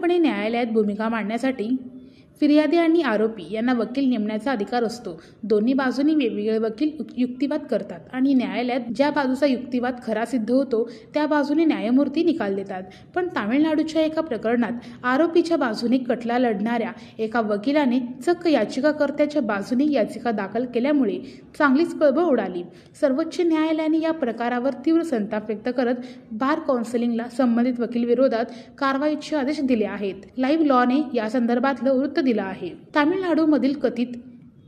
सामान्यपणे न्यायालयात भूमिका मांडण्यासाठी फिर्यादी आणि आरोपी यांना वकील नेमण्याचा अधिकार असतो। दोन्ही बाजूंनी वेगवेगळे वकील युक्तिवाद करतात आणि न्यायालयात ज्या बाजूचा युक्तिवाद खरा सिद्ध होतो त्या बाजूने न्यायमूर्ती निकाल देतात। पण तामिळनाडूच्या एका प्रकरणात आरोपीच्या बाजूने खटला लढणाऱ्या एका वकिलाने चक्क याचिकाकर्त्याच्या बाजूने याचिका दाखल केल्यामुळे चांगलीच खळबळ उडाली। सर्वोच्च न्यायालयाने या प्रकारावर तीव्र संताप व्यक्त करत बार काउन्सिलला संबंधित वकील विरोधात कारवाईचे आदेश दिले आहेत। लाईव्ह लॉने या संदर्भातलं वृत्त दिलं आहे। तामिळनाडूमधील कथित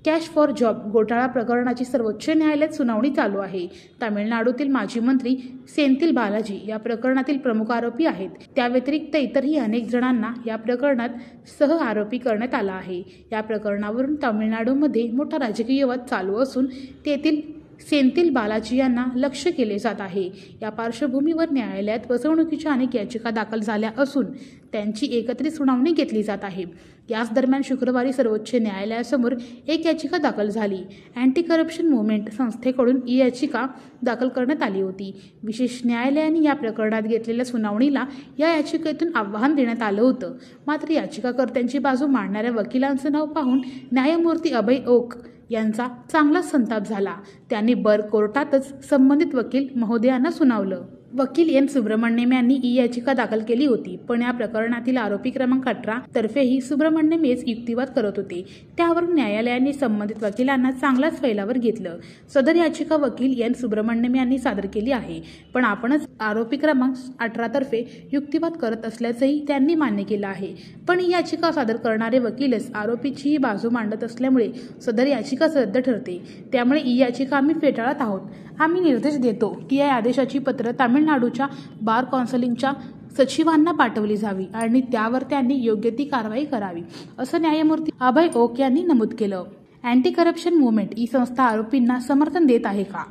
कॅश फॉर जॉब घोटाळा प्रकरणाची सर्वोच्च न्यायालयात सुनावणी चालू आहे। तामिळनाडूतील माजी मंत्री सेंथिल बालाजी या प्रकरणातील प्रमुख आरोपी आहेत। त्या व्यतिरिक्त इतरही अनेक जणांना या प्रकरणात सह आरोपी करण्यात आला आहे। या प्रकरणावरून तामिळनाडूमध्ये मोठा राजकीय वाद चालू असून तेथील सेंथिल बालाजी यांना लक्ष्य केले जात आहे। या पार्श्वभूमीवर न्यायालयात फसवणुकीच्या अनेक याचिका दाखल झाल्या असून त्यांची एकत्रित सुनावणी घेतली जात आहे। याच दरम्यान शुक्रवारी सर्वोच्च न्यायालयासमोर एक याचिका दाखल झाली। अँटी करप्शन मुव्हमेंट संस्थेकडून ही याचिका दाखल करण्यात आली होती। विशेष न्यायालयाने या प्रकरणात घेतलेल्या सुनावणीला या याचिकेतून आव्हान देण्यात आलं होतं। मात्र याचिकाकर्त्यांची बाजू मांडणाऱ्या वकिलांचं नाव पाहून न्यायमूर्ती अभय ओक यांचा चांगलाच संताप झाला। त्यांनी बर कोर्टातच संबंधित वकील महोदयांना सुनावलं। वकील एन सुब्रमण्यम यांनी ही याचिका दाखल केली होती, पण या प्रकरणातील आरोपी क्रमांक 18 तर्फेही सुब्रमण्यम हेच युक्तिवाद करत होते। त्यावरून न्यायालयाने संबंधित वकिलांना चांगलाच फैलावर घेतलं। सदर याचिका वकील एन सुब्रमण्यम यांनी सादर केली आहे, पण आपणच आरोपी क्रमांक 18 तर्फे युक्तिवाद करत असल्याचंही त्यांनी मान्य केलं आहे। पण ही याचिका सादर करणारे वकीलच आरोपीचीही बाजू मांडत असल्यामुळे सदर याचिका रद्द ठरते। त्यामुळे ही याचिका आम्ही फेटाळत आहोत। आम्ही निर्देश देतो की या आदेशाची पत्र तामिळनाडूच्या बार काउन्सिलच्या सचिवांना पाठवली जावी आणि त्यावर त्यांनी योग्य ती कारवाई करावी, असं न्यायमूर्ती अभय ओक यांनी नमूद केलं। अँटी करप्शन मुव्हमेंट ही संस्था आरोपींना समर्थन देत आहे का?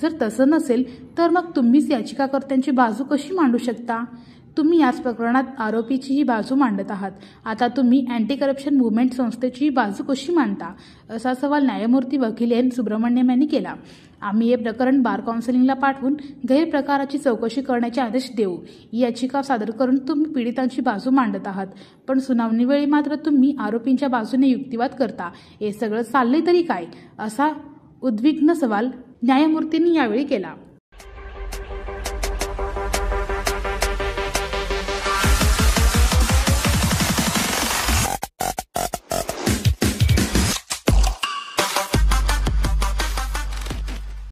जर तसं नसेल तर मग तुम्हीच याचिकाकर्त्यांची बाजू कशी मांडू शकता? तुम्ही याच प्रकरणात आरोपीचीही बाजू मांडत आहात, आता तुम्ही अँटी करप्शन मुव्हमेंट संस्थेची बाजू कशी मांडता, असा सवाल न्यायमूर्ती वकील एन सुब्रमण्यम यांनी केला। आम्ही हे प्रकरण बार काउन्सिलला पाठवून गैरप्रकाराची चौकशी करण्याचे आदेश देऊ। ही याचिका सादर करून तुम्ही पीडितांची बाजू मांडत आहात, पण सुनावणीवेळी मात्र तुम्ही आरोपींच्या बाजूने युक्तिवाद करता। हे सगळं चाललंय तरी काय, असा उद्विग्न सवाल न्यायमूर्तींनी यावेळी केला।